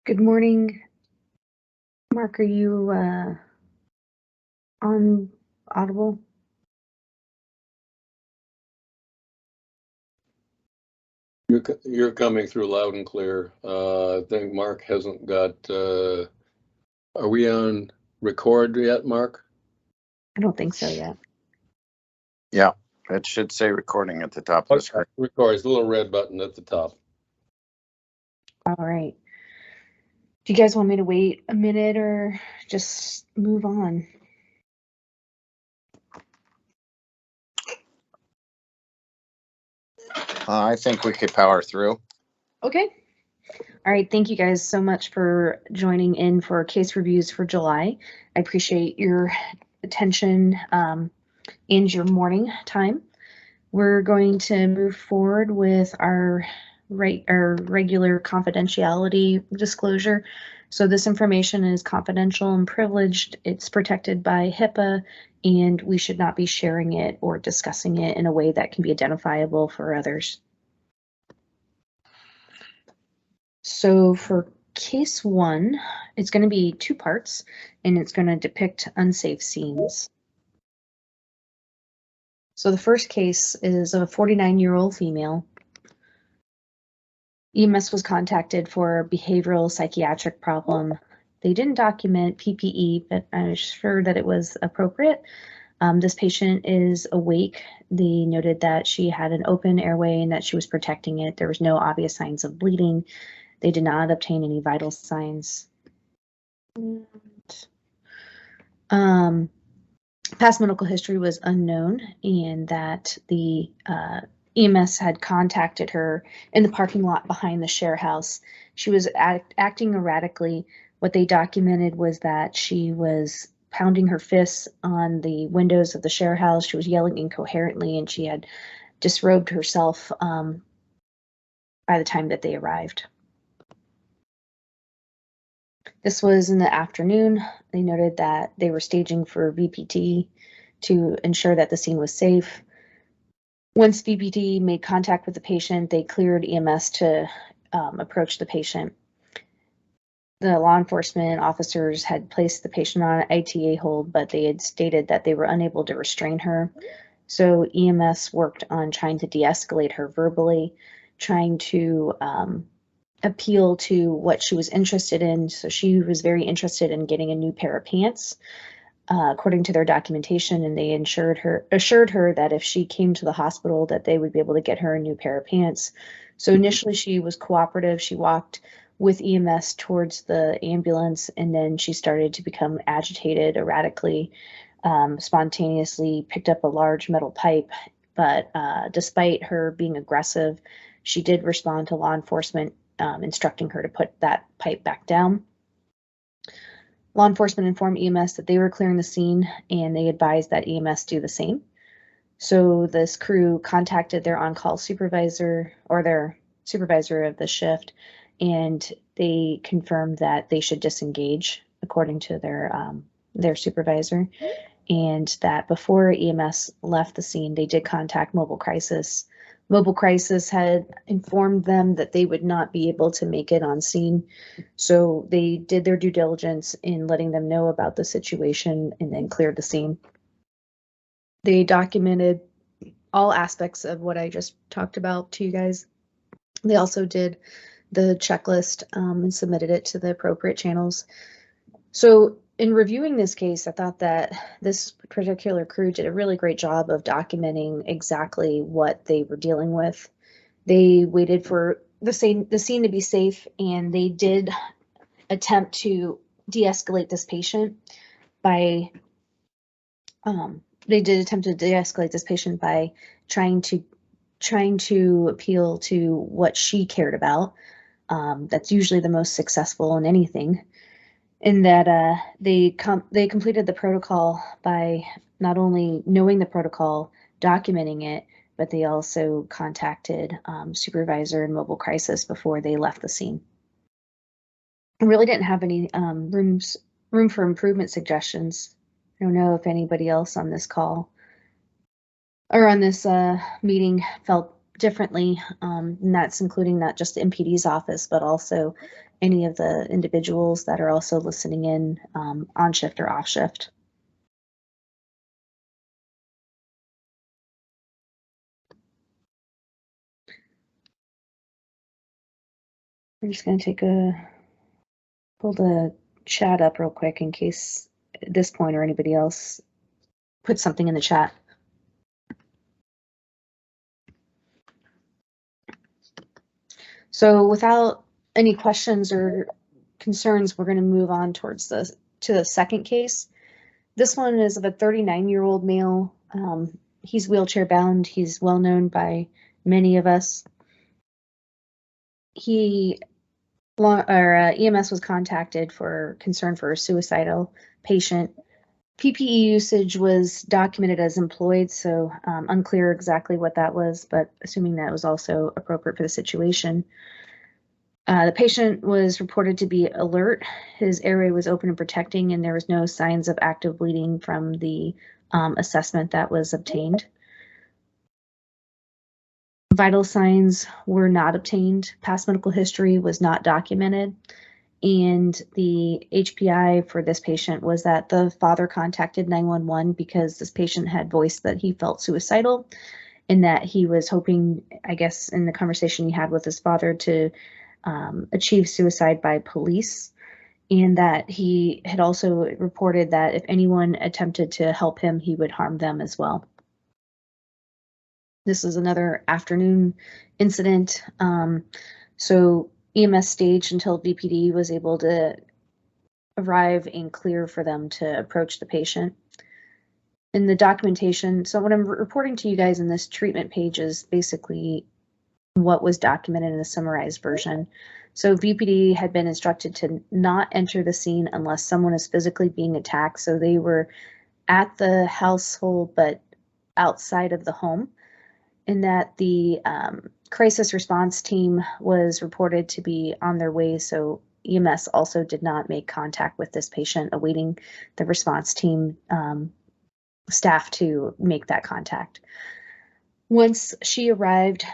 Good morning. Mark, are you on Audible? You're coming through loud and clear. I think Mark hasn't got, are we on record yet, Mark? I don't think so yet. Yeah, it should say recording at the top of the screen. Record, it's a little red button at the top. All right. Do you guys want me to wait a minute or just move on? I think we could power through. Okay. All right. Thank you guys so much for joining in for case reviews for July. I appreciate your attention and your morning time. We're going to move forward with our regular confidentiality disclosure. So this information is confidential and privileged. It's protected by HIPAA, and we should not be sharing it or discussing it in a way that can be identifiable for others. So for case 1, it's going to be 2 parts, and it's going to depict unsafe scenes. So the first case is of a 49-year-old female. EMS was contacted for a behavioral psychiatric problem. They didn't document PPE, but I'm sure that it was appropriate. This patient is awake. They noted that she had an open airway and that she was protecting it. There was no obvious signs of bleeding. They did not obtain any vital signs. Past medical history was unknown, and that the EMS had contacted her in the parking lot behind the share house. She was acting erratically. What they documented was that she was pounding her fists on the windows of the share house. She was yelling incoherently, and she had disrobed herself by the time that they arrived. This was in the afternoon. They noted that they were staging for VPT to ensure that the scene was safe. Once VPT made contact with the patient, they cleared EMS to approach the patient. The law enforcement officers had placed the patient on an ITA hold, but they had stated that they were unable to restrain her. So EMS worked on trying to de-escalate her verbally, trying to appeal to what she was interested in. So she was very interested in getting a new pair of pants, according to their documentation, and they assured her that if she came to the hospital that they would be able to get her a new pair of pants. So initially she was cooperative. She walked with EMS towards the ambulance, and then she started to become agitated erratically, spontaneously picked up a large metal pipe. But despite her being aggressive, she did respond to law enforcement instructing her to put that pipe back down. Law enforcement informed EMS that they were clearing the scene, and they advised that EMS do the same. So this crew contacted their on-call supervisor or their supervisor of the shift, and they confirmed that they should disengage according to their supervisor, and that before EMS left the scene, they did contact Mobile Crisis. Mobile Crisis had informed them that they would not be able to make it on scene. So they did their due diligence in letting them know about the situation and then cleared the scene. They documented all aspects of what I just talked about to you guys. They also did the checklist and submitted it to the appropriate channels. So in reviewing this case, I thought that this particular crew did a really great job of documenting exactly what they were dealing with. They waited for the scene to be safe, and they did attempt to de-escalate this patient by trying to appeal to what she cared about. That's usually the most successful in anything. In that they completed the protocol by not only knowing the protocol, documenting it, but they also contacted supervisor and Mobile Crisis before they left the scene. I really didn't have any room for improvement suggestions. I don't know if anybody else on this call or on this meeting felt differently, and that's including not just the MPD's office, but also any of the individuals that are also listening in on shift or off shift. I'm just going to pull the chat up real quick in case at this point or anybody else put something in the chat. So without any questions or concerns, we're going to move on to the second case. This one is of a 39-year-old male. He's wheelchair bound. He's well known by many of us. EMS was contacted for concern for a suicidal patient. PPE usage was documented as employed, so unclear exactly what that was, but assuming that was also appropriate for the situation. The patient was reported to be alert. His airway was open and protecting, and there was no signs of active bleeding from the assessment that was obtained. Vital signs were not obtained. Past medical history was not documented. And the HPI for this patient was that the father contacted 911 because this patient had voiced that he felt suicidal and that he was hoping, I guess, in the conversation he had with his father to achieve suicide by police. And that he had also reported that if anyone attempted to help him, he would harm them as well. This is another afternoon incident. So EMS staged until VPD was able to arrive and clear for them to approach the patient. In the documentation, so what I'm reporting to you guys in this treatment page is basically what was documented in a summarized version. So VPD had been instructed to not enter the scene unless someone is physically being attacked. So they were at the household, but outside of the home. And that the crisis response team was reported to be on their way, so EMS also did not make contact with this patient, awaiting the response team staff to make that contact. Once she arrived,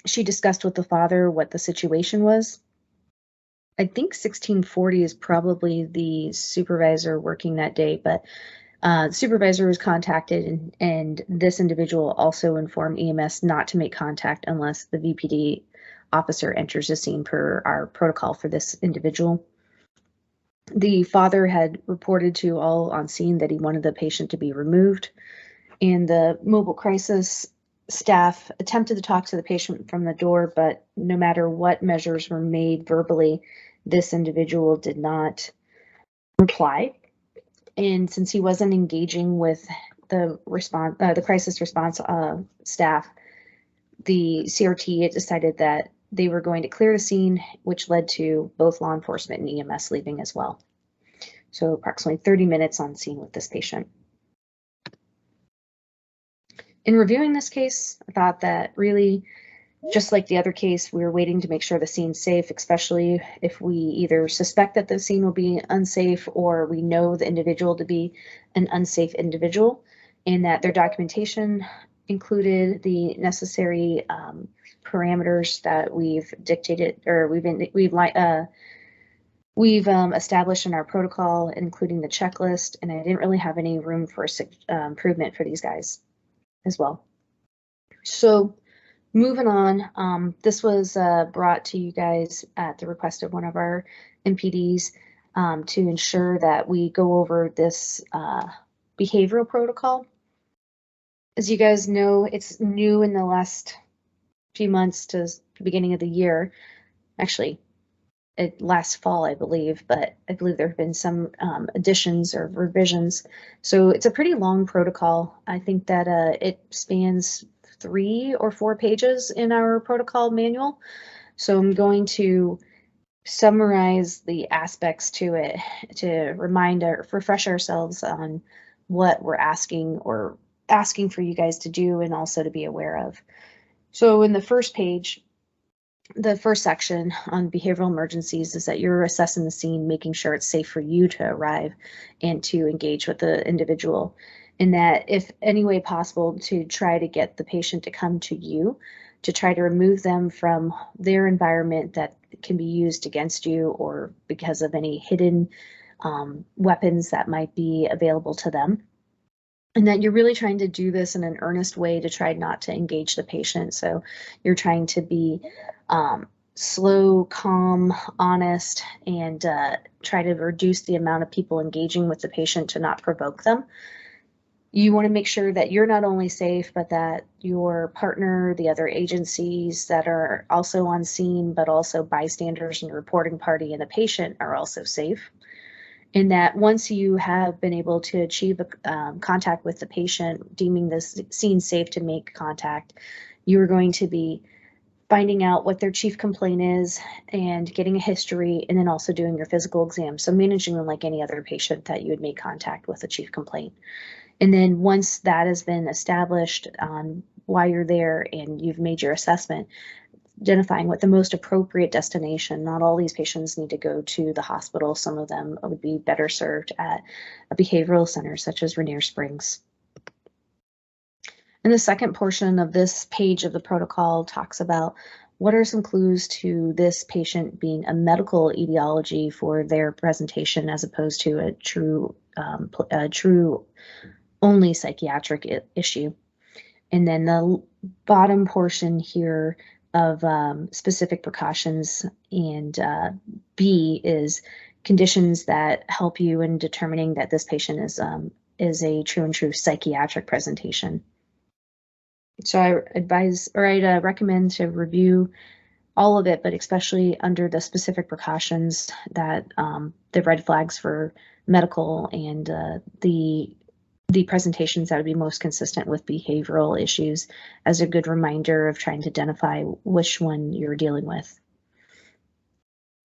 she discussed with the father what the situation was. I think 1640 is probably the supervisor working that day, but the supervisor was contacted, and this individual also informed EMS not to make contact unless the VPD officer enters the scene per our protocol for this individual. The father had reported to all on scene that he wanted the patient to be removed, and the mobile crisis staff attempted to talk to the patient from the door, but no matter what measures were made verbally, this individual did not reply. And since he wasn't engaging with the crisis response staff, the CRT decided that they were going to clear the scene, which led to both law enforcement and EMS leaving as well. So approximately 30 minutes on scene with this patient. In reviewing this case, I thought that really, just like the other case, we were waiting to make sure the scene's safe, especially if we either suspect that the scene will be unsafe or we know the individual to be an unsafe individual, and that their documentation included the necessary parameters that we've dictated or we've established in our protocol, including the checklist. And I didn't really have any room for improvement for these guys as well. So moving on, this was brought to you guys at the request of one of our MPDs to ensure that we go over this behavioral protocol. As you guys know, it's new in the last few months to the beginning of the year. Actually, last fall, I believe, but I believe there have been some additions or revisions. So it's a pretty long protocol. I think that it spans 3 or 4 pages in our protocol manual. So I'm going to summarize the aspects to it to refresh ourselves on what we're asking for you guys to do and also to be aware of. So in the first page, the first section on behavioral emergencies is that you're assessing the scene, making sure it's safe for you to arrive and to engage with the individual. And that if any way possible to try to get the patient to come to you to try to remove them from their environment that can be used against you or because of any hidden weapons that might be available to them. And that you're really trying to do this in an earnest way to try not to engage the patient. So you're trying to be slow, calm, honest, and try to reduce the amount of people engaging with the patient to not provoke them. You want to make sure that you're not only safe, but that your partner, the other agencies that are also on scene, but also bystanders and the reporting party and the patient are also safe. And that once you have been able to achieve contact with the patient, deeming this scene safe to make contact, you're going to be finding out what their chief complaint is and getting a history, and then also doing your physical exam. So managing them like any other patient that you would make contact with a chief complaint. And then once that has been established on why you're there and you've made your assessment, identifying what the most appropriate destination. Not all these patients need to go to the hospital. Some of them would be better served at a behavioral center such as Rainier Springs. And the second portion of this page of the protocol talks about what are some clues to this patient being a medical etiology for their presentation as opposed to a true only psychiatric issue. And then the bottom portion here of specific precautions and B is conditions that help you in determining that this patient is a true and true psychiatric presentation. So I advise, or I'd recommend to review all of it, but especially under the specific precautions that the red flags for medical and the presentations that would be most consistent with behavioral issues as a good reminder of trying to identify which one you're dealing with.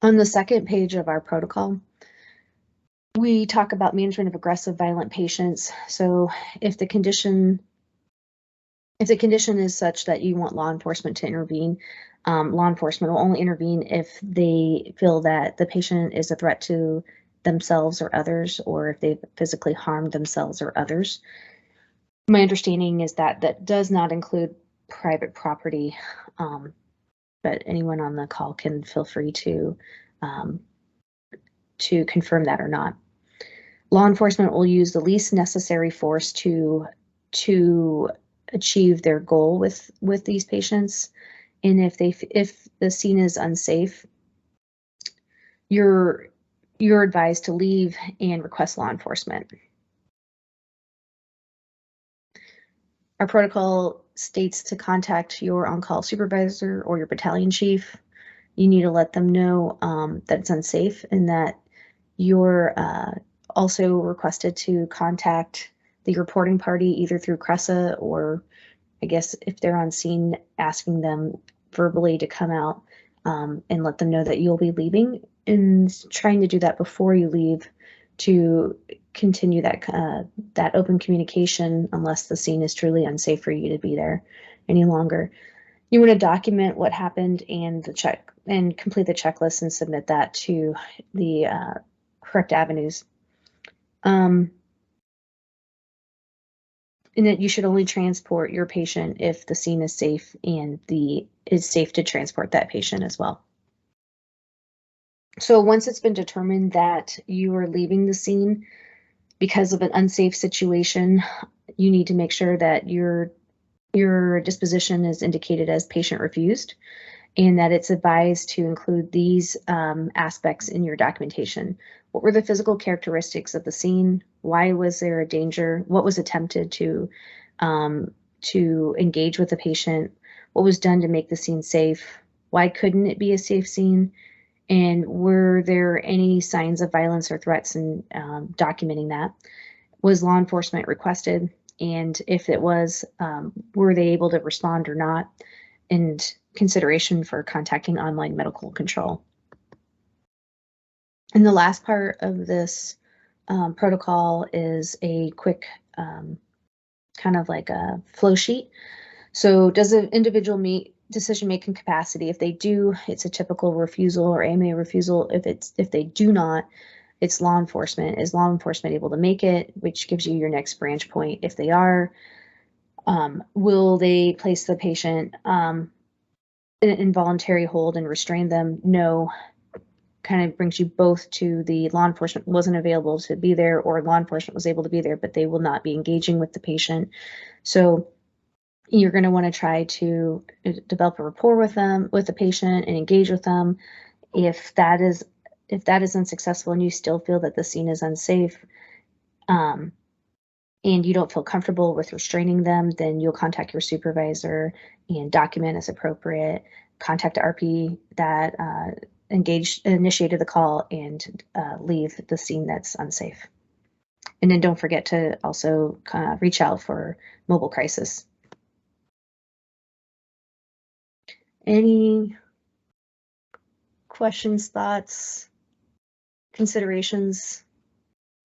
On the second page of our protocol, we talk about management of aggressive, violent patients. So if the condition is such that you want law enforcement to intervene, law enforcement will only intervene if they feel that the patient is a threat to themselves or others, or if they've physically harmed themselves or others. My understanding is that that does not include private property, but anyone on the call can feel free to confirm that or not. Law enforcement will use the least necessary force to achieve their goal with these patients, and if the scene is unsafe, you're advised to leave and request law enforcement. Our protocol states to contact your on-call supervisor or your battalion chief. You need to let them know that it's unsafe and that you're also requested to contact the reporting party either through CRESA or, I guess, if they're on scene, asking them verbally to come out and let them know that you'll be leaving, and trying to do that before you leave to continue that open communication unless the scene is truly unsafe for you to be there any longer. You want to document what happened and complete the checklist and submit that to the correct avenues. And that you should only transport your patient if the scene is safe and is safe to transport that patient as well. So once it's been determined that you are leaving the scene because of an unsafe situation, you need to make sure that your disposition is indicated as patient refused, and that it's advised to include these aspects in your documentation. What were the physical characteristics of the scene? Why was there a danger? What was attempted to engage with the patient? What was done to make the scene safe? Why couldn't it be a safe scene? And were there any signs of violence or threats in documenting that? Was law enforcement requested? And if it was, were they able to respond or not? And consideration for contacting online medical control. And the last part of this protocol is a quick kind of like a flow sheet. So does an individual meet decision-making capacity? If they do, it's a typical refusal or AMA refusal. If they do not, it's law enforcement. Is law enforcement able to make it, which gives you your next branch point. If they are, will they place the patient involuntary hold and restrain them. No, kind of brings you both to the law enforcement wasn't available to be there, or law enforcement was able to be there, but they will not be engaging with the patient. So you're going to want to try to develop a rapport with them, with the patient, and engage with them. If that is unsuccessful and you still feel that the scene is unsafe, and you don't feel comfortable with restraining them, then you'll contact your supervisor and document as appropriate. Contact the RP that initiated the call, and leave the scene that's unsafe. And then don't forget to also reach out for mobile crisis. Any questions, thoughts, considerations?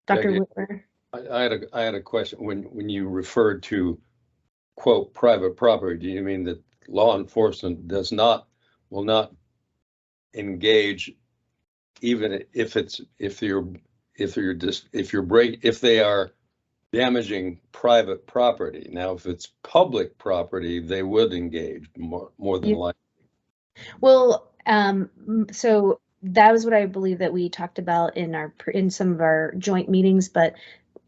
Dr. Whitmer? I had a question. When you referred to, quote, private property, do you mean that law enforcement will not engage even if they are damaging private property? Now, if it's public property, they would engage more than likely. Well, so that was what I believe that we talked about in some of our joint meetings, but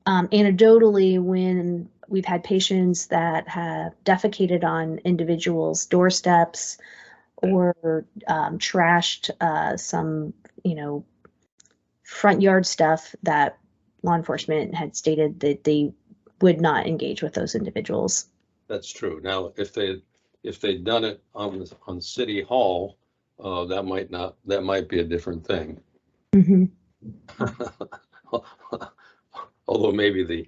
anecdotally, when we've had patients that have defecated on individuals' doorsteps or trashed some, front yard stuff, that law enforcement had stated that they would not engage with those individuals. That's true. Now, if they'd done it on City Hall, that might be a different thing. Mm-hmm. Although maybe the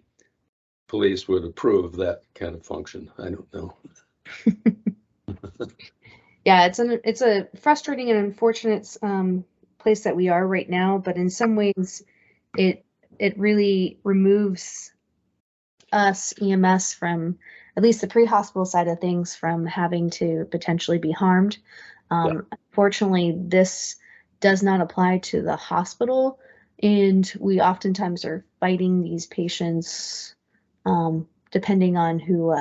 police would approve of that kind of function. I don't know. Yeah, it's a frustrating and unfortunate place that we are right now, but in some ways it really removes us EMS from, at least the pre-hospital side of things, from having to potentially be harmed. Unfortunately, this does not apply to the hospital, and we oftentimes are fighting these patients depending on who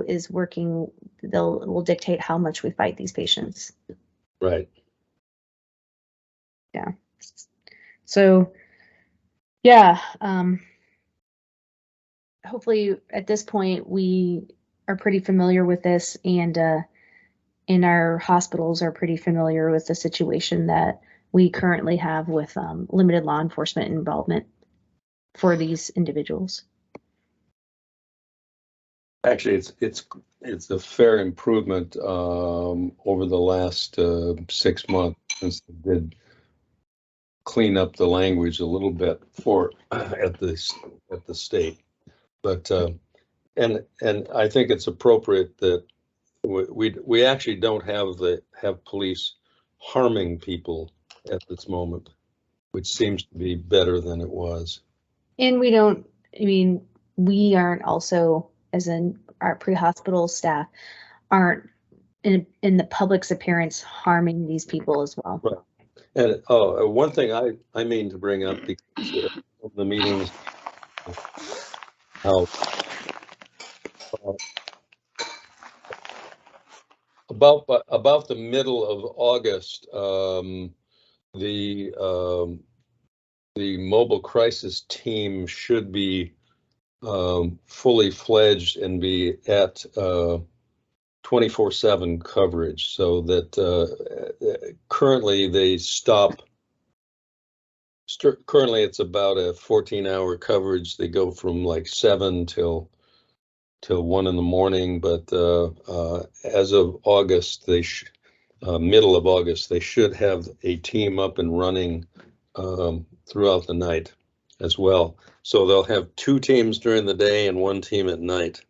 is working. Will dictate how much we fight these patients. Right. Yeah. So yeah, hopefully at this point we are pretty familiar with this, and in our hospitals are pretty familiar with the situation that we currently have with limited law enforcement involvement for these individuals. Actually, it's a fair improvement over the last 6 months, since they did clean up the language a little bit at the state. But and I think it's appropriate that we actually don't have police harming people at this moment, which seems to be better than it was. And we aren't also, as in our pre-hospital staff, aren't in the public's appearance harming these people as well. Right. And one thing I mean to bring up, because of the meetings, how about the middle of August, the mobile crisis team should be fully fledged and be at 24/7 coverage, so that currently they stop. Currently, it's about a 14-hour coverage. They go from like 7 till 1 in the morning. But as of August, middle of August, they should have a team up and running throughout the night as well. So they'll have 2 teams during the day and 1 team at night.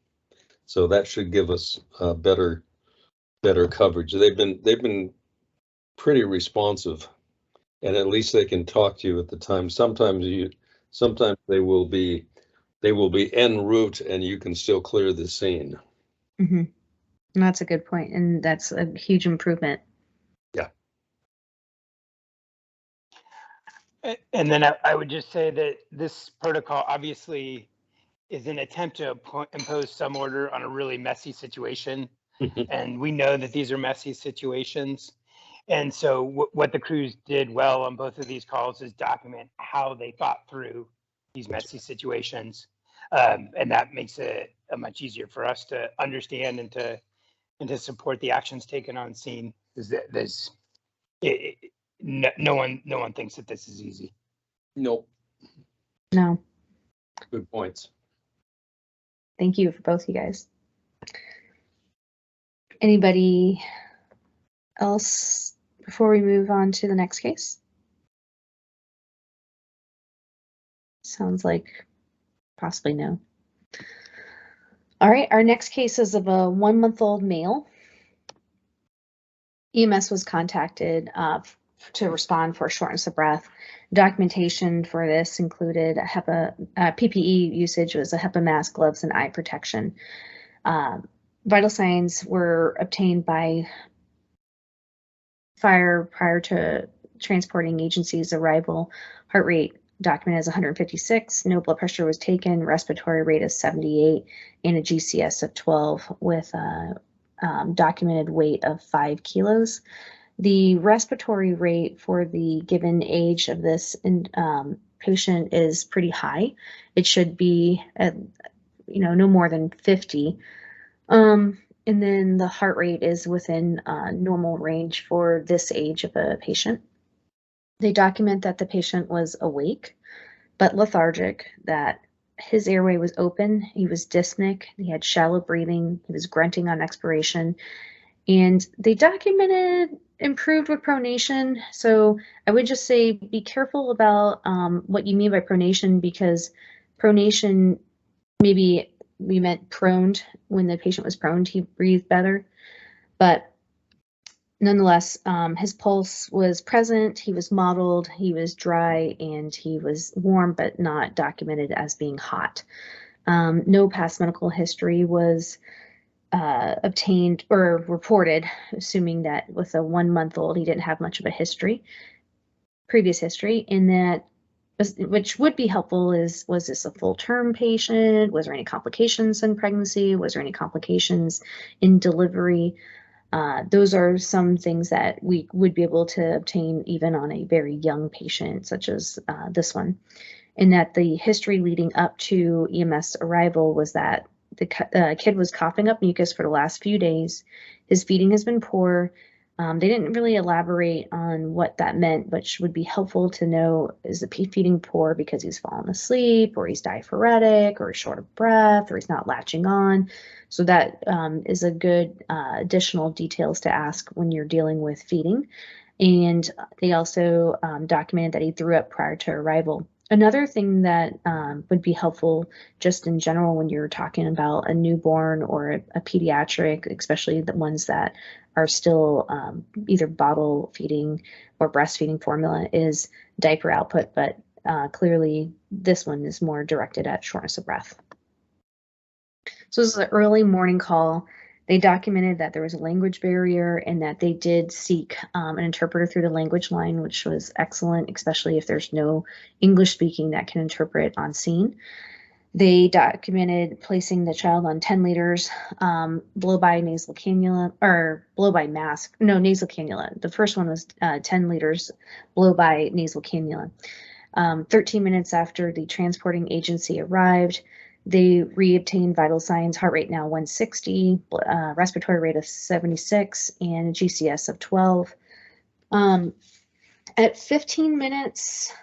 So that should give us better coverage. They've been pretty responsive, and at least they can talk to you at the time. Sometimes they will be en route, and you can still clear the scene. Mm-hmm. And that's a good point, and that's a huge improvement. Yeah. And then I would just say that this protocol obviously is an attempt to impose some order on a really messy situation. And we know that these are messy situations. And so what the crews did well on both of these calls is document how they thought through these messy situations. And that makes it much easier for us to understand and to support the actions taken on scene. No one thinks that this is easy. Nope. No, Good points. thank you for both you guys. Anybody else before we move on to the next case? Sounds like possibly no. All right, our next case is of a 1-month-old male. EMS was contacted to respond for shortness of breath. Documentation for this included a PPE usage was a HEPA mask, gloves, and eye protection. Vital signs were obtained by fire prior to transporting agency's arrival. Heart rate documented as 156, no blood pressure was taken, respiratory rate is 78, and a GCS of 12 with a documented weight of 5 kilos. The respiratory rate for the given age of this patient is pretty high. It should be at, no more than 50. And then the heart rate is within normal range for this age of a patient. They document that the patient was awake, but lethargic, that his airway was open, he was dyspneic, he had shallow breathing, he was grunting on expiration, and they documented improved with pronation. So I would just say be careful about what you mean by pronation, because pronation, maybe we meant proned. When the patient was proned, he breathed better. But nonetheless, his pulse was present, he was mottled, he was dry, and he was warm, but not documented as being hot. No past medical history was obtained or reported, assuming that with a 1-month-old, he didn't have much of a previous history, and that, which would be helpful, was this a full-term patient? Was there any complications in pregnancy? Was there any complications in delivery? Those are some things that we would be able to obtain even on a very young patient, such as this one. And that the history leading up to EMS arrival was that the kid was coughing up mucus for the last few days. His feeding has been poor. They didn't really elaborate on what that meant, which would be helpful to know. Is the feeding poor because he's fallen asleep, or he's diaphoretic, or he's short of breath, or he's not latching on? So that is a good additional details to ask when you're dealing with feeding. And they also documented that he threw up prior to arrival. Another thing that would be helpful just in general when you're talking about a newborn or a pediatric, especially the ones that are still either bottle feeding or breastfeeding formula, is diaper output, but clearly this one is more directed at shortness of breath. So this is an early morning call. They documented that there was a language barrier and that they did seek an interpreter through the language line, which was excellent, especially if there's no English speaking that can interpret on scene. They documented placing the child on 10 liters, blow by nasal cannula, or blow by mask, no, nasal cannula. The first one was 10 liters, blow by nasal cannula. 13 minutes after the transporting agency arrived, they reobtained vital signs, heart rate now 160, respiratory rate of 76, and a GCS of 12. At 15 minutes,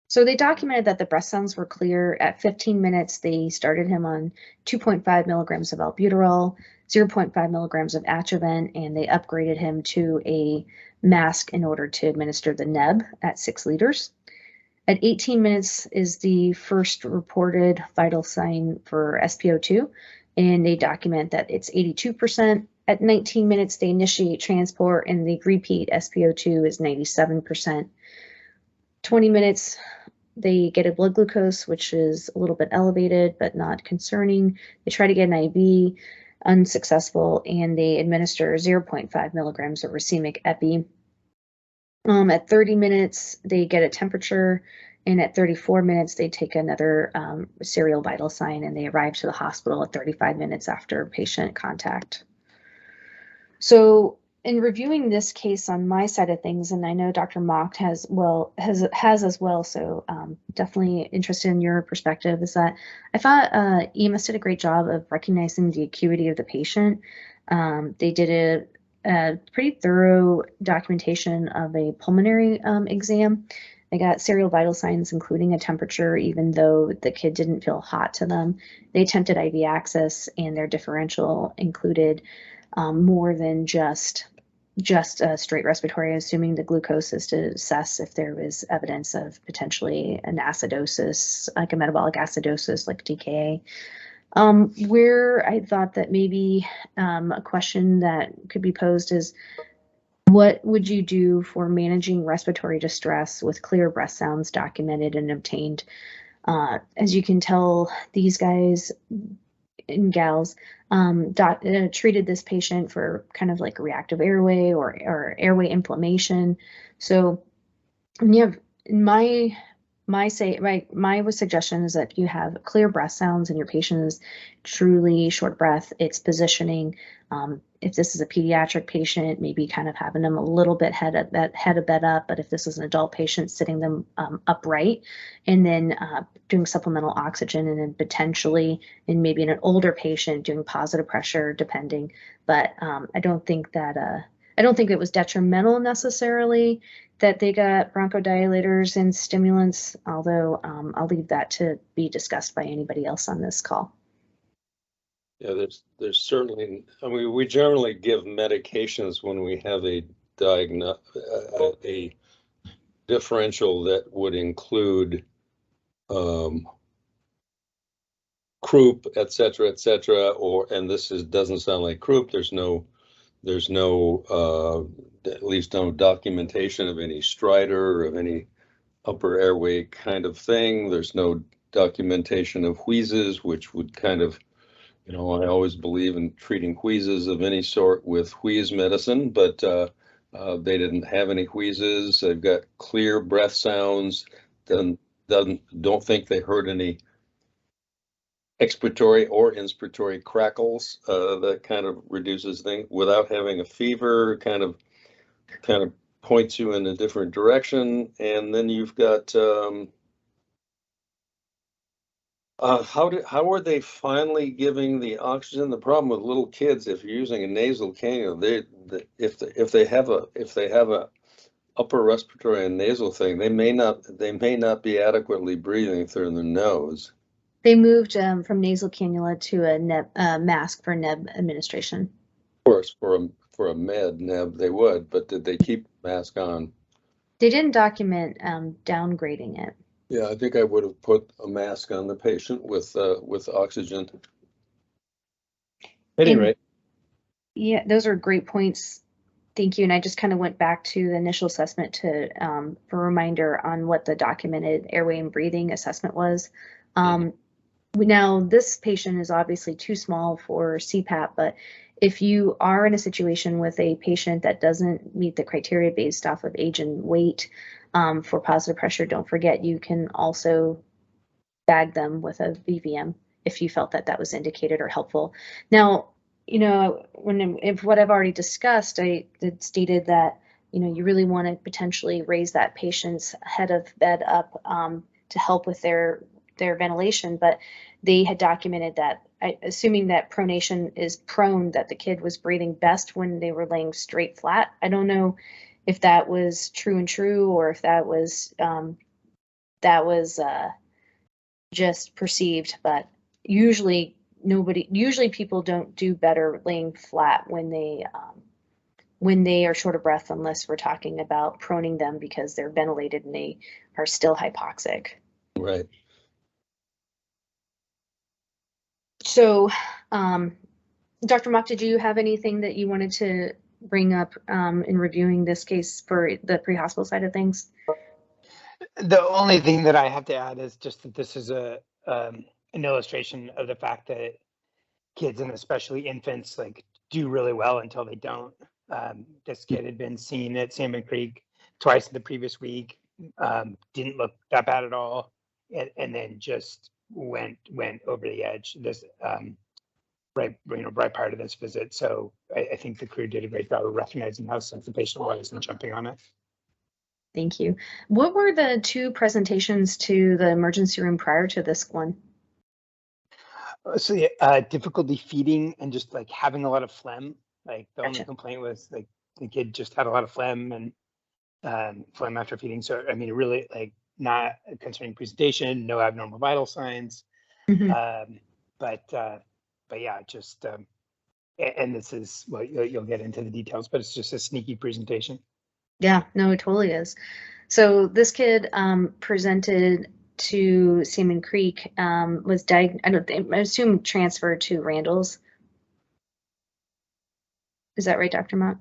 so they documented that the breath sounds were clear. At 15 minutes, they started him on 2.5 milligrams of albuterol, 0.5 milligrams of Atrovent, and they upgraded him to a mask in order to administer the neb at 6 liters. At 18 minutes is the first reported vital sign for SpO2, and they document that it's 82%. At 19 minutes, they initiate transport, and the repeat SpO2 is 97%. 20 minutes, they get a blood glucose, which is a little bit elevated, but not concerning. They try to get an IV, unsuccessful, and they administer 0.5 milligrams of racemic epi. At 30 minutes, they get a temperature, and at 34 minutes, they take another serial vital sign, and they arrive to the hospital at 35 minutes after patient contact. So in reviewing this case on my side of things, and I know Dr. Mock has as well, so definitely interested in your perspective, is that I thought EMS did a great job of recognizing the acuity of the patient. They did a pretty thorough documentation of a pulmonary exam. They got serial vital signs, including a temperature, even though the kid didn't feel hot to them. They attempted IV access, and their differential included more than just a straight respiratory, assuming the glucose is to assess if there was evidence of potentially an acidosis, like a metabolic acidosis, like DKA. Where I thought that maybe a question that could be posed is, what would you do for managing respiratory distress with clear breath sounds documented and obtained? As you can tell, these guys and gals treated this patient for kind of like reactive airway or airway inflammation. So when you have my suggestion is that you have clear breath sounds and your patient is truly short breath, it's positioning. If this is a pediatric patient, maybe kind of having them a little bit head of bed up, but if this is an adult patient, sitting them upright, and then doing supplemental oxygen, and then potentially, and maybe in an older patient, doing positive pressure, depending. But I don't think it was detrimental necessarily that they got bronchodilators and stimulants, although I'll leave that to be discussed by anybody else on this call. Yeah, there's certainly, I mean, we generally give medications when we have a differential that would include croup, et cetera, and this doesn't sound like croup. There's no at least no documentation of any stridor or of any upper airway kind of thing. There's no documentation of wheezes, which would kind of, I always believe in treating wheezes of any sort with wheeze medicine, but they didn't have any wheezes. They've got clear breath sounds. Don't think they heard any expiratory or inspiratory crackles. That kind of reduces things without having a fever. Kind of points you in a different direction, and then you've got. How are they finally giving the oxygen? The problem with little kids, if you're using a nasal cannula, if they have a upper respiratory and nasal thing, they may not be adequately breathing through their nose. They moved from nasal cannula to a mask for neb administration. Of course, for a med neb they would, but did they keep the mask on? They didn't document downgrading it. Yeah, I think I would have put a mask on the patient with oxygen. Anyway. Yeah, those are great points. Thank you. And I just kind of went back to the initial assessment for a reminder on what the documented airway and breathing assessment was. Now, this patient is obviously too small for CPAP, but if you are in a situation with a patient that doesn't meet the criteria based off of age and weight for positive pressure, don't forget you can also bag them with a VVM if you felt that was indicated or helpful. Now, if what I've already discussed, I stated that, you really want to potentially raise that patient's head of bed up to help with their ventilation, but they had documented that, assuming that pronation is prone, that the kid was breathing best when they were laying straight flat. I don't know if that was true or if that was just perceived, but usually people don't do better laying flat when they are short of breath, unless we're talking about proning them because they're ventilated and they are still hypoxic. Right. So, Dr. Mock, did you have anything that you wanted to bring up in reviewing this case for the pre-hospital side of things? The only thing that I have to add is just that this is an illustration of the fact that kids, and especially infants, do really well until they don't. This kid had been seen at Salmon Creek twice in the previous week, didn't look that bad at all, and then just went over the edge. This right prior to this visit. So I think the crew did a great job of recognizing how sick the patient was and jumping on it. Thank you. What were the 2 presentations to the emergency room prior to this one? So yeah, difficulty feeding and just like having a lot of phlegm. Like the only Gotcha. complaint was like the kid just had a lot of phlegm and phlegm after feeding. So I mean, really like not a concerning presentation, no abnormal vital signs. Mhm. But yeah, just and this is well, you'll get into the details, but it's just a sneaky presentation. Yeah, no, it totally is. So this kid presented to Salmon Creek, was I assume transferred to Randall's. Is that right, Dr. Mott?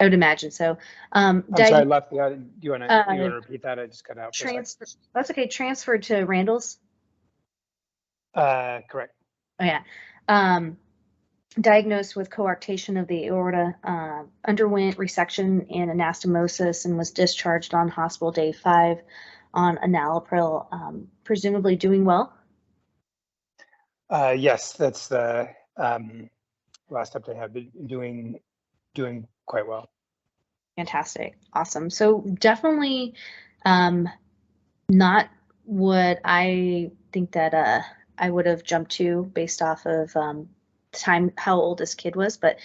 I would imagine so. I'm sorry, Lefty. Do you want to repeat that? I just cut out for a second. That's okay. Transferred to Randall's. Correct. Oh yeah. Diagnosed with coarctation of the aorta, underwent resection and anastomosis, and was discharged on hospital day 5 on enalapril, presumably doing well. Yes, that's the last update I have been doing quite well. Fantastic. Awesome. So definitely not what I think that I would have jumped to based off of time, how old this kid was, but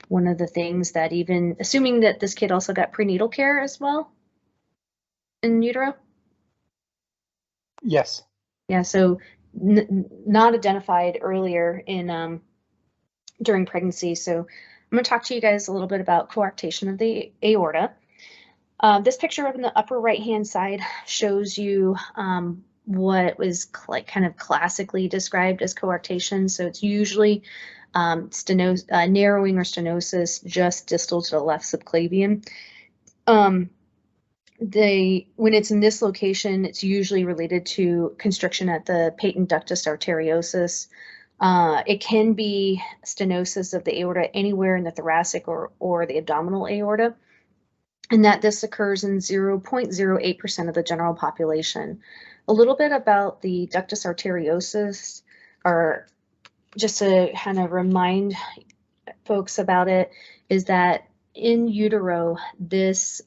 one of the things that, even assuming that this kid also got prenatal care as well in utero. Yes. Yeah, so not identified earlier in during pregnancy. So I'm going to talk to you guys a little bit about coarctation of the aorta. This picture up in the upper right hand side shows you what was kind of classically described as coarctation. So it's usually narrowing or stenosis just distal to the left subclavian. When it's in this location, it's usually related to constriction at the patent ductus arteriosus. It can be stenosis of the aorta anywhere in the thoracic or the abdominal aorta, and that this occurs in 0.08% of the general population. A little bit about the ductus arteriosus, or just to kind of remind folks about it, is that in utero, this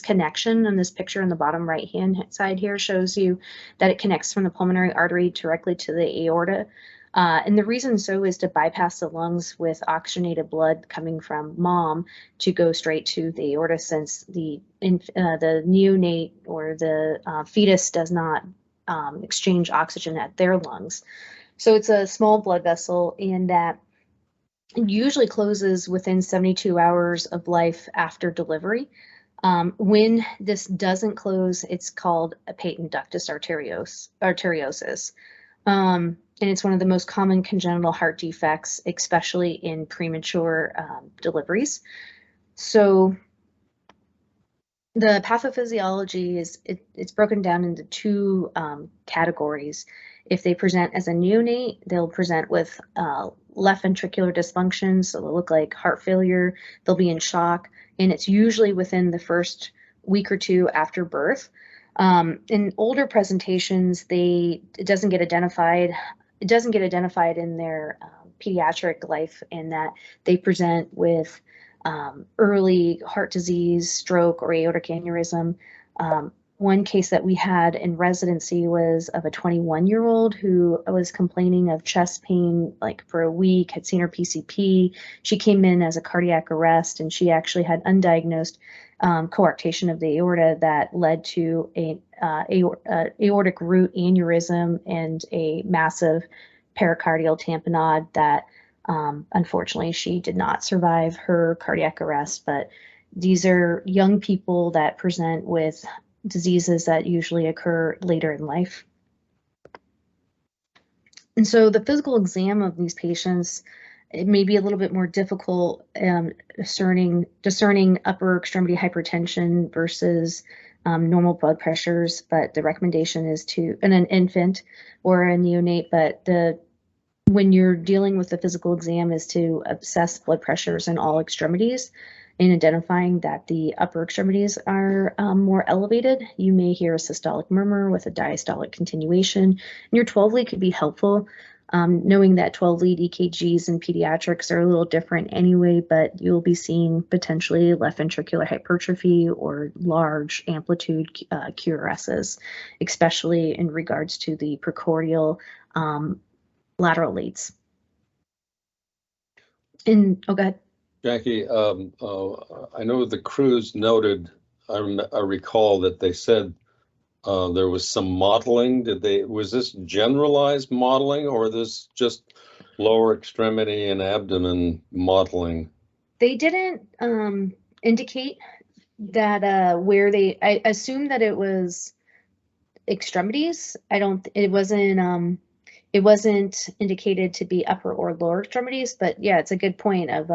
connection in this picture in the bottom right hand side here shows you that it connects from the pulmonary artery directly to the aorta. And the reason so is to bypass the lungs with oxygenated blood coming from mom to go straight to the aorta, since the neonate or the fetus does not exchange oxygen at their lungs. So it's a small blood vessel, and that usually closes within 72 hours of life after delivery. When this doesn't close, it's called a patent ductus arteriosus. And it's one of the most common congenital heart defects, especially in premature deliveries. So the pathophysiology it's broken down into 2 categories. If they present as a neonate, they'll present with left ventricular dysfunction, so they'll look like heart failure, they'll be in shock, and it's usually within the first week or 2 after birth. In older presentations, it doesn't get identified in their pediatric life, in that they present with early heart disease, stroke, or aortic aneurysm. One case that we had in residency was of a 21-year-old who was complaining of chest pain like for a week, had seen her PCP. She came in as a cardiac arrest, and she actually had undiagnosed coarctation of the aorta that led to a aortic root aneurysm and a massive pericardial tamponade that unfortunately she did not survive her cardiac arrest. But these are young people that present with diseases that usually occur later in life. And so the physical exam of these patients, it may be a little bit more difficult discerning upper extremity hypertension versus normal blood pressures, but the recommendation is to, in an infant or a neonate, but when you're dealing with the physical exam, is to assess blood pressures in all extremities. in identifying that the upper extremities are more elevated. You may hear a systolic murmur with a diastolic continuation. And your 12 lead could be helpful. Knowing that 12 lead EKGs in pediatrics are a little different anyway, but you'll be seeing potentially left ventricular hypertrophy or large amplitude QRSs, especially in regards to the precordial lateral leads. Oh, go ahead. Jackie, I know the crews noted, I recall that they said there was some modeling. Was this generalized modeling or this just lower extremity and abdomen modeling? They didn't indicate that I assume that it was extremities. It wasn't indicated to be upper or lower extremities, but yeah, it's a good point of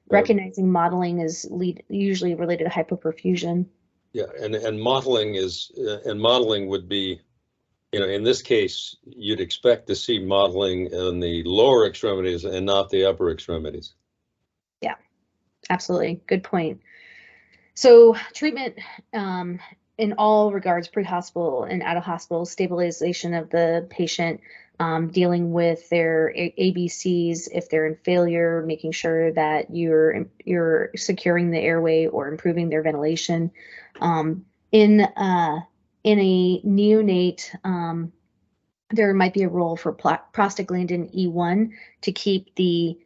recognizing modeling is usually related to hypoperfusion. Yeah, and modeling would be, in this case, you'd expect to see modeling in the lower extremities and not the upper extremities. Yeah, absolutely. Good point. So treatment in all regards, pre-hospital and out of hospital, stabilization of the patient, dealing with their ABCs if they're in failure, making sure that you're securing the airway or improving their ventilation. In a neonate, there might be a role for prostaglandin E1 to keep the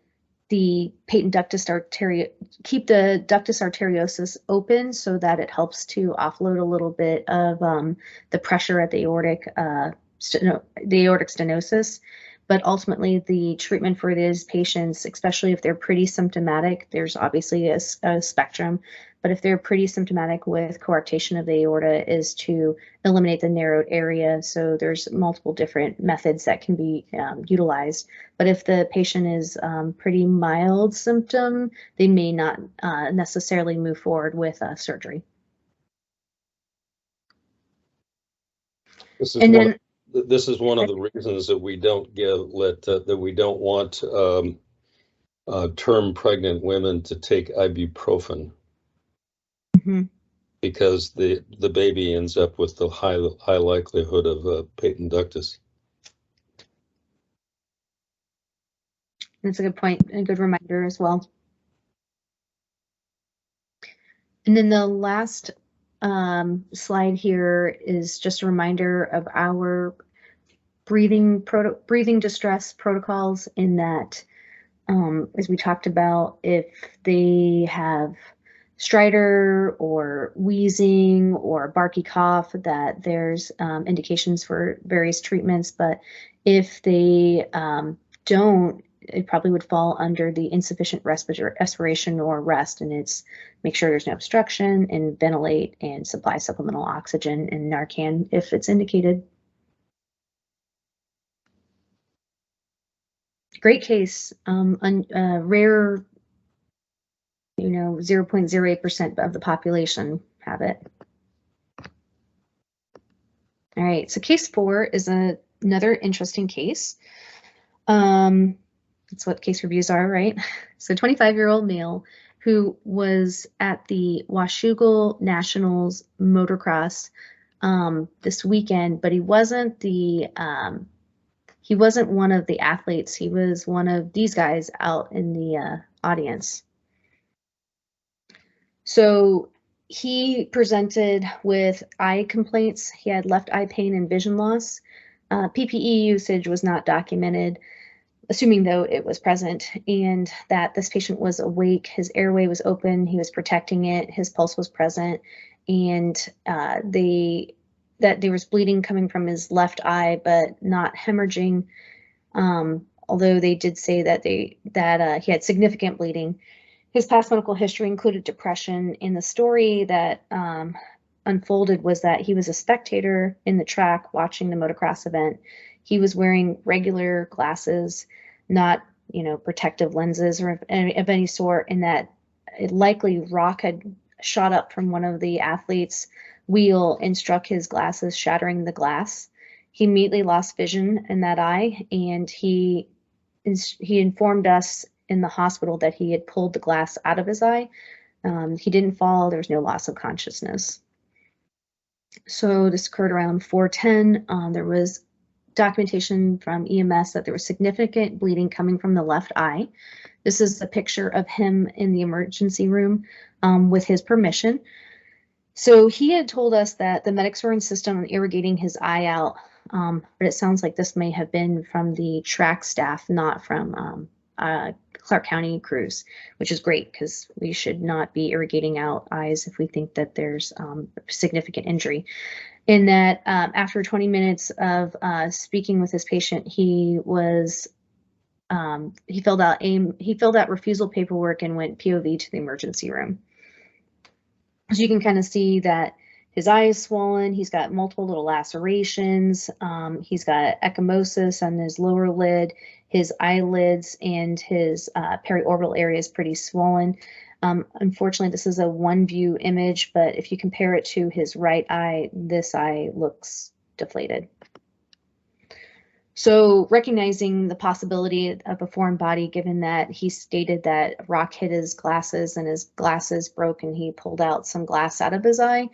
patent ductus arteriosus open so that it helps to offload a little bit of the pressure at the aortic stenosis. But ultimately, the treatment for these patients, especially if they're pretty symptomatic, there's obviously a spectrum, but if they're pretty symptomatic with coarctation of the aorta, is to eliminate the narrowed area. So there's multiple different methods that can be utilized. But if the patient is pretty mild symptom, they may not necessarily move forward with surgery. This is one of the reasons that we don't want term pregnant women to take ibuprofen. Mm-hmm. Because the baby ends up with the high likelihood of patent ductus. That's a good point, and a good reminder as well. And then the last slide here is just a reminder of our breathing distress protocols, in that, as we talked about, if they have stridor or wheezing or barky cough, that there's indications for various treatments. But if they don't, it probably would fall under the insufficient respiration or rest, and it's make sure there's no obstruction and ventilate and supply supplemental oxygen and Narcan if it's indicated. Great case, rare, 0.08% of the population have it. All right, so case 4 is another interesting case. That's what case reviews are, right? So 25-year-old male who was at the Washougal Nationals motocross this weekend, but he wasn't one of the athletes. He was one of these guys out in the audience. So he presented with eye complaints. He had left eye pain and vision loss. PPE usage was not documented, assuming though it was present, and that this patient was awake, his airway was open, he was protecting it, his pulse was present, and that there was bleeding coming from his left eye, but not hemorrhaging. Although they did say that he had significant bleeding. His past medical history included depression, and the story that unfolded was that he was a spectator in the track watching the motocross event. He was wearing regular glasses, not protective lenses or of any sort, and that it likely rock had shot up from one of the athletes' wheel and struck his glasses, shattering the glass. He immediately lost vision in that eye, and he informed us in the hospital that he had pulled the glass out of his eye, He didn't fall. There was no loss of consciousness. So this occurred around 4:10. There was documentation from EMS that there was significant bleeding coming from the left eye. This is a picture of him in the emergency room with his permission. So he had told us that the medics were insistent on irrigating his eye out, but it sounds like this may have been from the track staff, not from Clark County crews, which is great because we should not be irrigating out eyes if we think that there's significant injury. In that, after 20 minutes of speaking with his patient, he filled out refusal paperwork and went POV to the emergency room. So you can kind of see that his eye is swollen. He's got multiple little lacerations. He's got ecchymosis on his lower lid. His eyelids and his periorbital area is pretty swollen. Unfortunately, this is a one view image, but if you compare it to his right eye, this eye looks deflated. So recognizing the possibility of a foreign body, given that he stated that a rock hit his glasses and his glasses broke and he pulled out some glass out of his eye.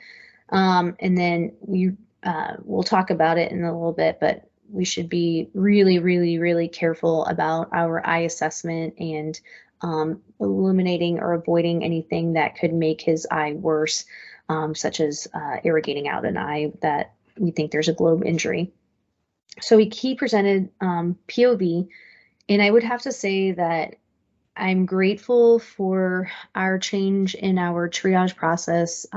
And then we'll talk about it in a little bit, but we should be really, really, really careful about our eye assessment and eliminating or avoiding anything that could make his eye worse, such as irrigating out an eye that we think there's a globe injury. So he presented POV, and I would have to say that I'm grateful for our change in our triage process.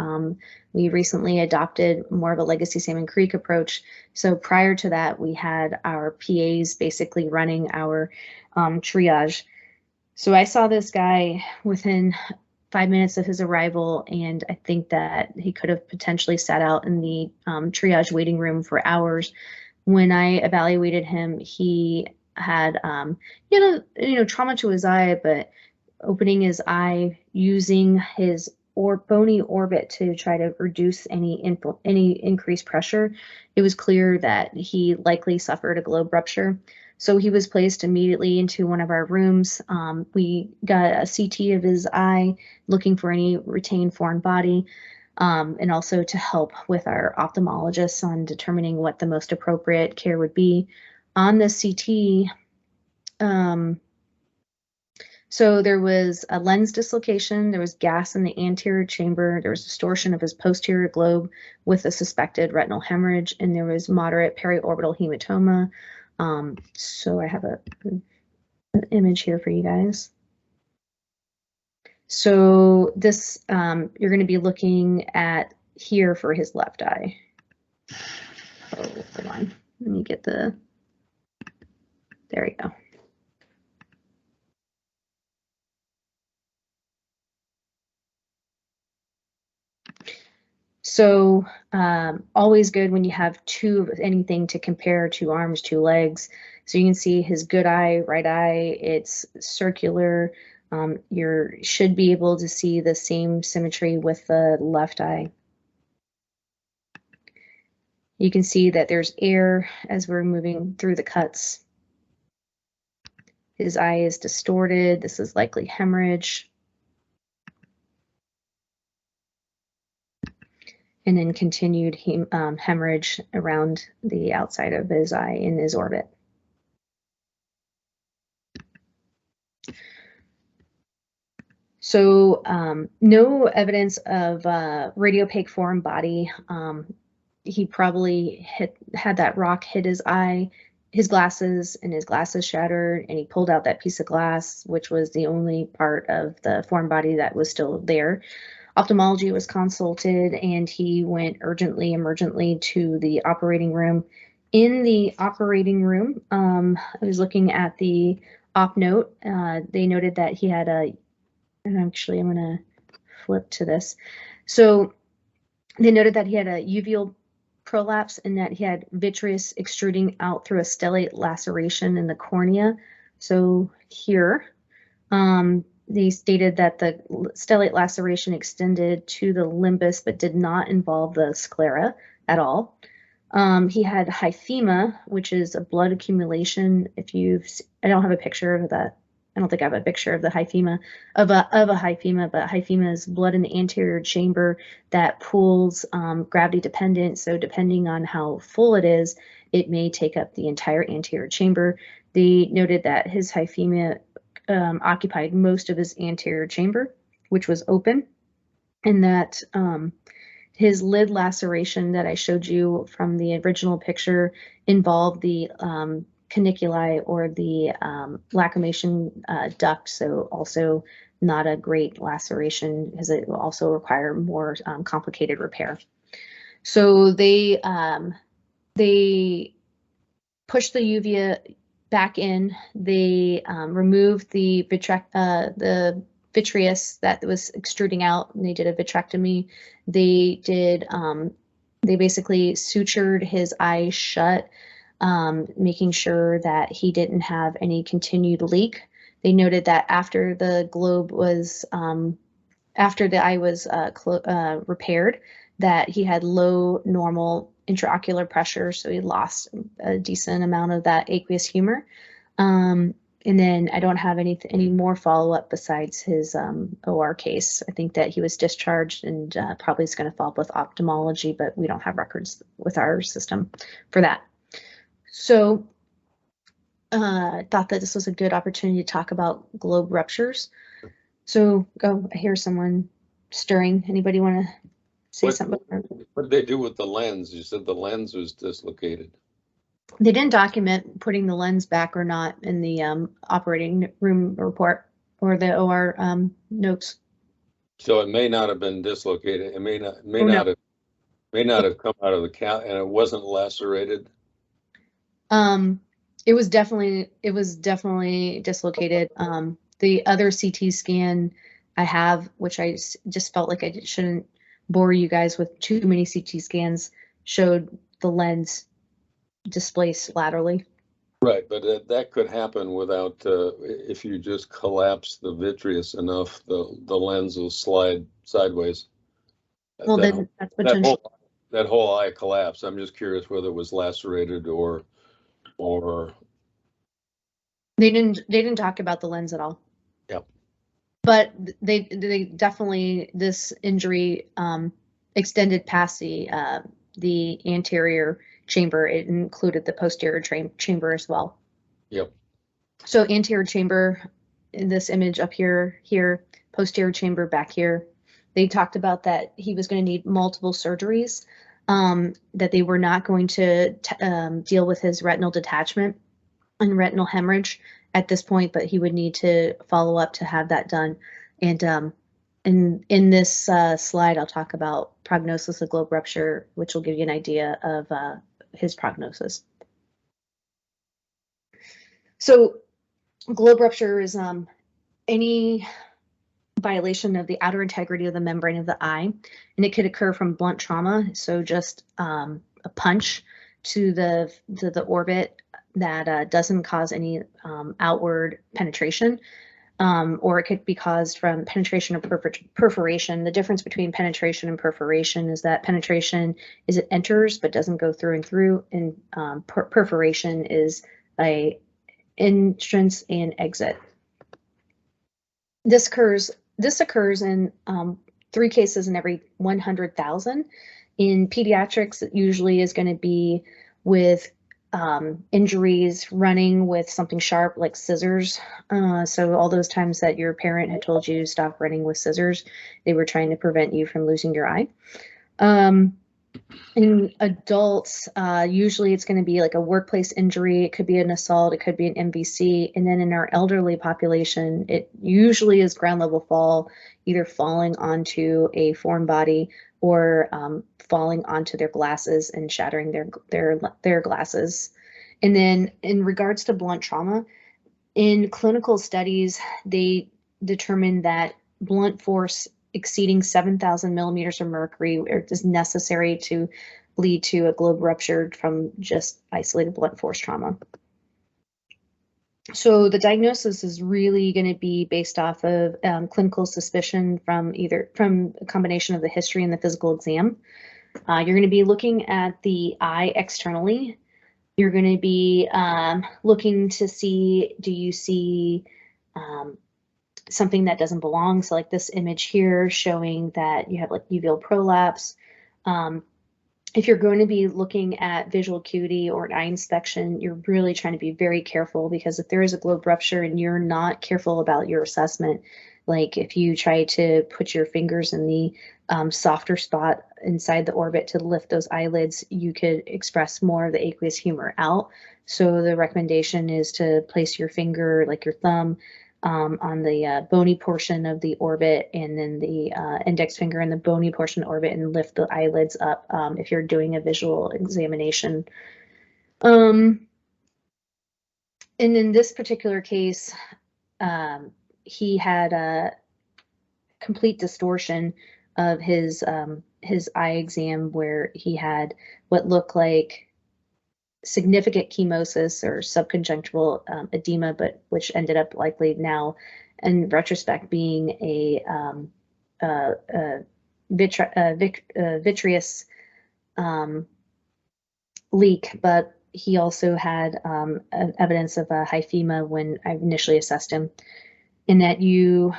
We recently adopted more of a Legacy Salmon Creek approach. So prior to that, we had our PAs basically running our triage. So I saw this guy within 5 minutes of his arrival, and I think that he could have potentially sat out in the triage waiting room for hours. When I evaluated him, he had, trauma to his eye, but opening his eye using his bony orbit to try to reduce any increased pressure, it was clear that he likely suffered a globe rupture. So he was placed immediately into one of our rooms. We got a CT of his eye, looking for any retained foreign body, and also to help with our ophthalmologists on determining what the most appropriate care would be. On the CT, so there was a lens dislocation, there was gas in the anterior chamber, there was distortion of his posterior globe with a suspected retinal hemorrhage, and there was moderate periorbital hematoma. So I have an image here for you guys. So this, you're going to be looking at here for his left eye. Oh, hold on, let me get there we go. So always good when you have anything to compare, 2 arms, 2 legs. So you can see his good eye, right eye, it's circular. You should be able to see the same symmetry with the left eye. You can see that there's air as we're moving through the cuts. His eye is distorted. This is likely hemorrhage. And then continued hemorrhage around the outside of his eye in his orbit. So no evidence of radiopaque foreign body. He probably had that rock hit his eye, his glasses, and his glasses shattered, and he pulled out that piece of glass, which was the only part of the foreign body that was still there. Ophthalmology was consulted, and he went emergently to the operating room. In the operating room, I was looking at the op note. They noted that he had and actually I'm going to flip to this. So they noted that he had a uveal prolapse and that he had vitreous extruding out through a stellate laceration in the cornea. So here, they stated that the stellate laceration extended to the limbus but did not involve the sclera at all. He had hyphema, which is a blood accumulation. I don't have a picture of that I don't think I have a picture of the hyphema of a hyphema, but hyphema is blood in the anterior chamber that pools gravity dependent. So depending on how full it is, it may take up the entire anterior chamber. They noted that his hyphema occupied most of his anterior chamber, which was open, and that his lid laceration that I showed you from the original picture involved the caniculi or the lacrimation duct, so also not a great laceration because it will also require more complicated repair. So they pushed the uvea back in. They removed the vitreous that was extruding out, and they did a vitrectomy. They did they basically sutured his eyes shut, making sure that he didn't have any continued leak. They noted that after the globe was after the eye was repaired, that he had low normal intraocular pressure, so he lost a decent amount of that aqueous humor. And then I don't have any more follow-up besides his OR case. I think that he was discharged and probably is going to follow up with ophthalmology, but we don't have records with our system for that. So I thought that this was a good opportunity to talk about globe ruptures. So I hear someone stirring. Anybody want to say something? What did they do with the lens? You said the lens was dislocated. They didn't document putting the lens back or not in the operating room report or the OR notes. So it may not have been dislocated. It may not have come out of the cat, and it wasn't lacerated. It was definitely dislocated. The other CT scan I have, which I just felt like I shouldn't bore you guys with too many CT scans, showed the lens displaced laterally. Right, but that could happen without, if you just collapse the vitreous enough, the lens will slide sideways. Well, then that's potential. That whole eye collapse. I'm just curious whether it was lacerated or. They didn't talk about the lens at all. Yep. But they definitely, this injury extended past the anterior chamber. It included the posterior chamber as well. Yep. So anterior chamber in this image up here, posterior chamber back here. They talked about that he was going to need multiple surgeries, that they were not going to deal with his retinal detachment and retinal hemorrhage at this point, but he would need to follow up to have that done. And in this slide, I'll talk about prognosis of globe rupture, which will give you an idea of his prognosis. So globe rupture is any violation of the outer integrity of the membrane of the eye, and it could occur from blunt trauma, so just a punch to the orbit that doesn't cause any outward penetration, or it could be caused from penetration or perforation. The difference between penetration and perforation is that penetration is it enters but doesn't go through and through, and perforation is a entrance and exit. This occurs in 3 cases in every 100,000. In pediatrics, it usually is going to be with injuries running with something sharp like scissors. So all those times that your parent had told you stop running with scissors, they were trying to prevent you from losing your eye. In adults, usually it's going to be like a workplace injury. It could be an assault. It could be an MVC. And then in our elderly population, it usually is ground level fall, either falling onto a foreign body or falling onto their glasses and shattering their glasses. And then in regards to blunt trauma, in clinical studies, they determined that blunt force exceeding 7,000 millimeters of mercury is necessary to lead to a globe rupture from just isolated blunt force trauma. So the diagnosis is really going to be based off of clinical suspicion from a combination of the history and the physical exam. You're going to be looking at the eye externally. You're going to be looking to see, do you see something that doesn't belong. So like this image here showing that you have like uveal prolapse. If you're going to be looking at visual acuity or an eye inspection, you're really trying to be very careful, because if there is a globe rupture and you're not careful about your assessment, like if you try to put your fingers in the softer spot inside the orbit to lift those eyelids, you could express more of the aqueous humor out. So the recommendation is to place your finger, like your thumb, on the bony portion of the orbit, and then the index finger in the bony portion of the orbit, and lift the eyelids up if you're doing a visual examination. And in this particular case, he had a complete distortion of his eye exam, where he had what looked like significant chemosis or subconjunctival edema, but which ended up likely now in retrospect being a vitreous leak. But he also had evidence of a hyphema when I initially assessed him, in that you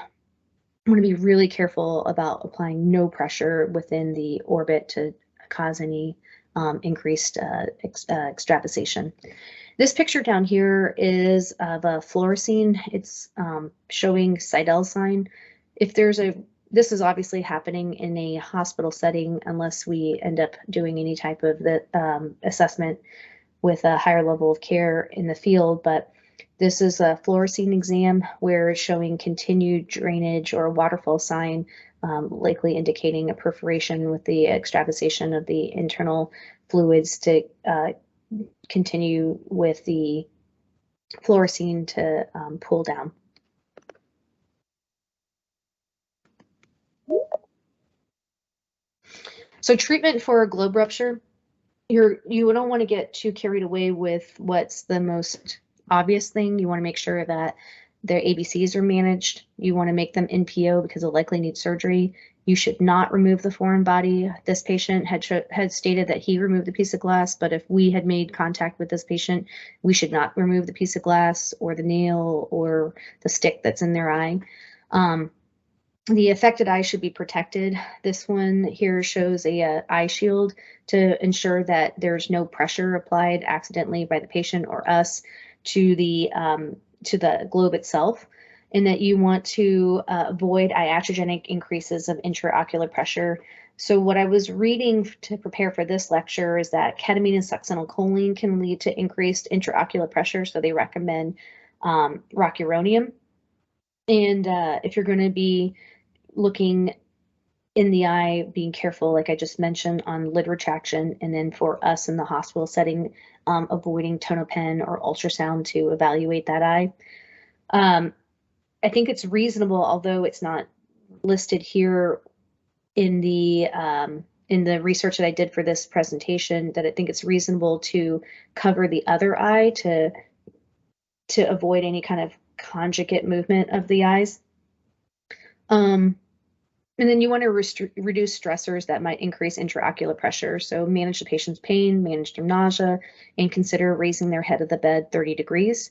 want to be really careful about applying no pressure within the orbit to cause any increased extravasation. This picture down here is of a fluorescein. It's showing Seidel sign. If there's this is obviously happening in a hospital setting, unless we end up doing any type of the assessment with a higher level of care in the field. But this is a fluorescein exam where it's showing continued drainage or a waterfall sign, likely indicating a perforation with the extravasation of the internal fluids to continue with the fluorescein to pull down. So treatment for a globe rupture, you don't want to get too carried away with what's the most obvious thing. You want to make sure that their ABCs are managed. You want to make them NPO because they'll likely need surgery. You should not remove the foreign body. This patient had stated that he removed the piece of glass, but if we had made contact with this patient, we should not remove the piece of glass or the nail or the stick that's in their eye. The affected eye should be protected. This one here shows a eye shield to ensure that there's no pressure applied accidentally by the patient or us to the globe itself, and that you want to avoid iatrogenic increases of intraocular pressure. So what I was reading to prepare for this lecture is that ketamine and succinylcholine can lead to increased intraocular pressure, so they recommend rocuronium. And if you're going to be looking in the eye, being careful, like I just mentioned, on lid retraction, and then for us in the hospital setting, avoiding tonopen or ultrasound to evaluate that eye. I think it's reasonable, although it's not listed here in the research that I did for this presentation, that I think it's reasonable to cover the other eye to avoid any kind of conjugate movement of the eyes. And then you want to reduce stressors that might increase intraocular pressure. So manage the patient's pain, manage their nausea, and consider raising their head of the bed 30 degrees.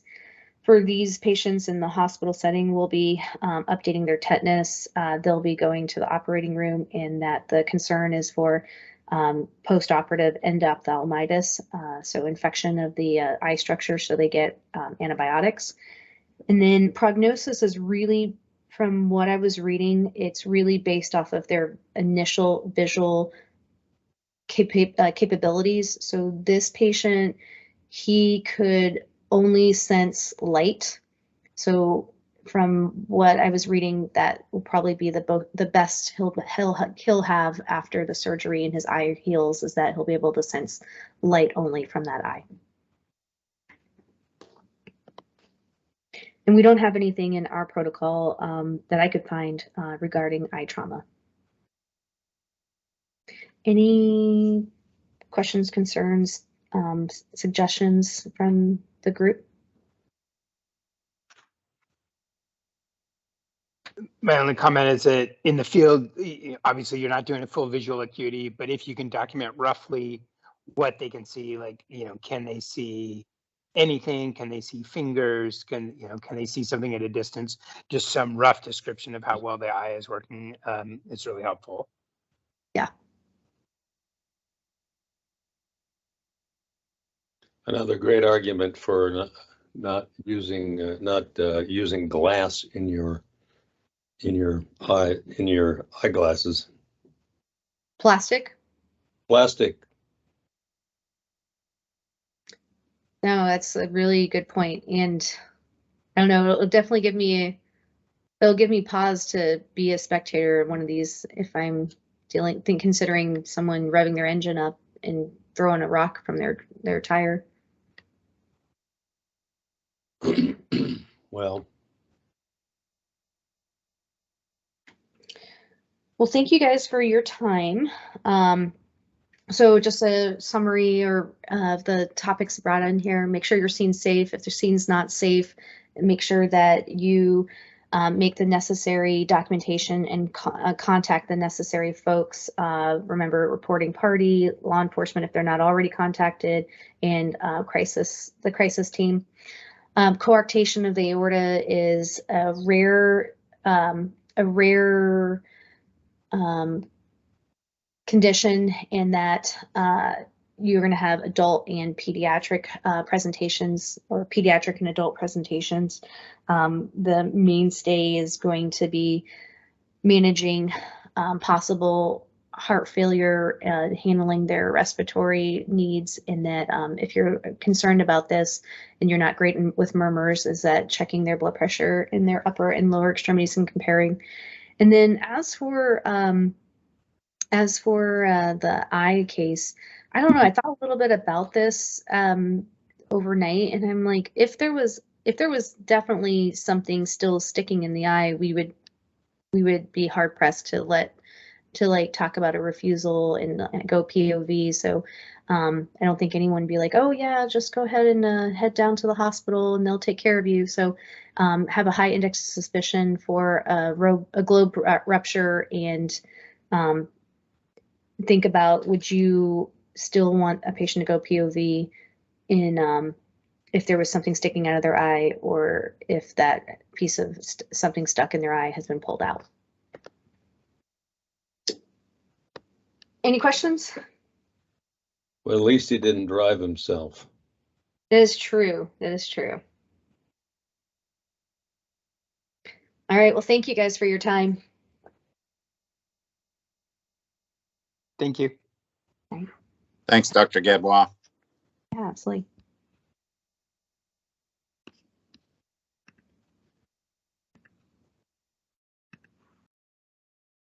For these patients in the hospital setting, we'll be updating their tetanus. They'll be going to the operating room, and that the concern is for post-operative endophthalmitis, so infection of the eye structure, so they get antibiotics. And then prognosis is really, from what I was reading, it's really based off of their initial visual capabilities. So this patient, he could only sense light. So from what I was reading, that will probably be the best he'll have after the surgery and his eye heals, is that he'll be able to sense light only from that eye. And we don't have anything in our protocol that I could find regarding eye trauma. Any questions, concerns, suggestions from the group? My only comment is that in the field, obviously you're not doing a full visual acuity, but if you can document roughly what they can see, like, can they see anything? Can they see fingers? Can they see something at a distance? Just some rough description of how well the eye is working. It's really helpful. Yeah. Another great argument for not using glass in your eyeglasses. Plastic? Plastic. No, that's a really good point. And I don't know, it'll definitely it'll give me pause to be a spectator of one of these if I'm considering someone revving their engine up and throwing a rock from their tire. Well, thank you guys for your time. So just a summary of the topics brought in here. Make sure your scene's safe. If the scene's not safe, make sure that you make the necessary documentation and contact the necessary folks. Remember, reporting party, law enforcement if they're not already contacted, and the crisis team. Coarctation of the aorta is a rare condition in that you're going to have adult and pediatric presentations, or pediatric and adult presentations. The mainstay is going to be managing possible heart failure, handling their respiratory needs, and that if you're concerned about this and you're not great with murmurs, is that checking their blood pressure in their upper and lower extremities and comparing. And then as for the eye case, I don't know. I thought a little bit about this overnight, and I'm like, if there was definitely something still sticking in the eye, we would be hard pressed to talk about a refusal and go POV. So I don't think anyone would be like, oh yeah, just go ahead and head down to the hospital and they'll take care of you. So have a high index of suspicion for a globe rupture, and think about, would you still want a patient to go POV in if there was something sticking out of their eye, or if that piece of something stuck in their eye has been pulled out. Any questions? well, at least he didn't drive himself. That is true. That is true. All right. Well, thank you guys for your time. Thank you. Thanks, Dr. Gadbois. Yeah, absolutely.